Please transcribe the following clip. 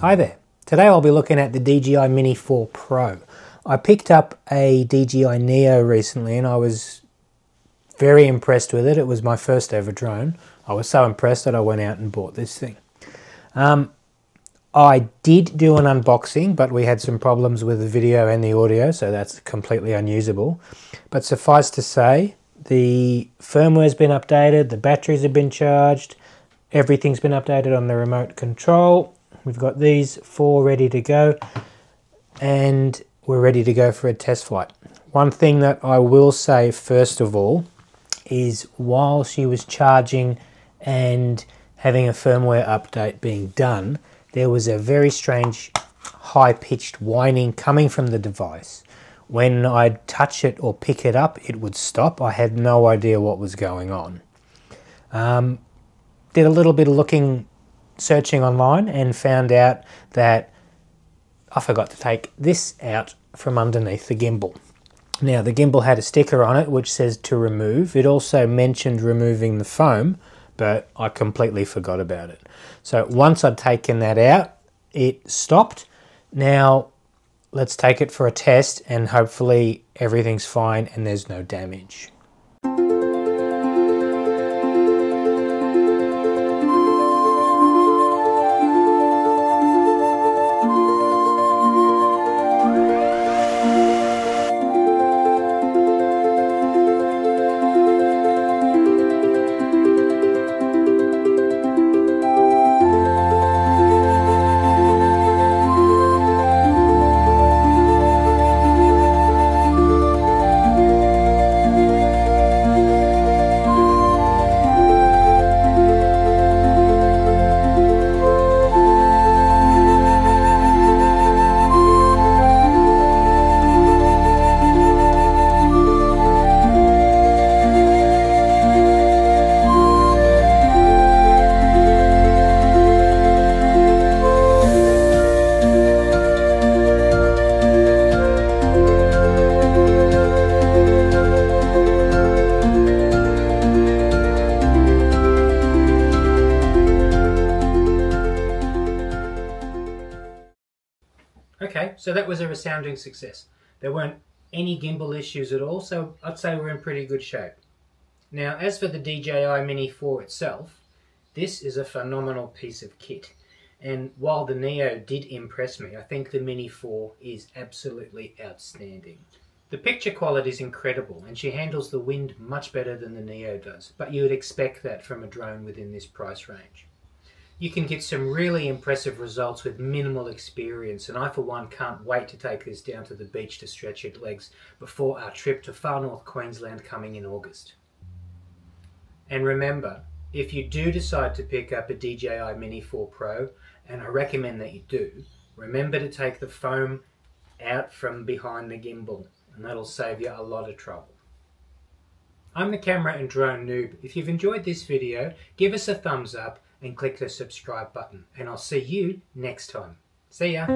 Hi there. Today I'll be looking at the DJI Mini 4 Pro. I picked up a DJI Neo recently and I was very impressed with it. It was my first ever drone. I was so impressed that I went out and bought this thing. I did do an unboxing, but we had some problems with the video and the audio, so that's completely unusable. But suffice to say, the firmware's been updated, the batteries have been charged, everything's been updated on the remote control. We've got these 4 ready to go, and we're ready to go for a test flight. One thing that I will say first of all is while she was charging and having a firmware update being done, there was a very strange high-pitched whining coming from the device. When I'd touch it or pick it up, it would stop. I had no idea what was going on. Did a little bit of searching online and found out that I forgot to take this out from underneath the gimbal. Now the gimbal had a sticker on it which says to remove. It also mentioned removing the foam, but I completely forgot about it. So once I'd taken that out, it stopped. Now let's take it for a test and hopefully everything's fine and there's no damage. Okay, so that was a resounding success. There weren't any gimbal issues at all, so I'd say we're in pretty good shape. Now, as for the DJI Mini 4 itself, this is a phenomenal piece of kit. And while the Neo did impress me, I think the Mini 4 is absolutely outstanding. The picture quality is incredible, and she handles the wind much better than the Neo does, but you would expect that from a drone within this price range. You can get some really impressive results with minimal experience, and I for one can't wait to take this down to the beach to stretch its legs before our trip to far north Queensland coming in August. And remember, if you do decide to pick up a DJI Mini 4 Pro, and I recommend that you do, remember to take the foam out from behind the gimbal, and that'll save you a lot of trouble. I'm the camera and drone noob. If you've enjoyed this video, give us a thumbs up and click the subscribe button, and I'll see you next time. See ya!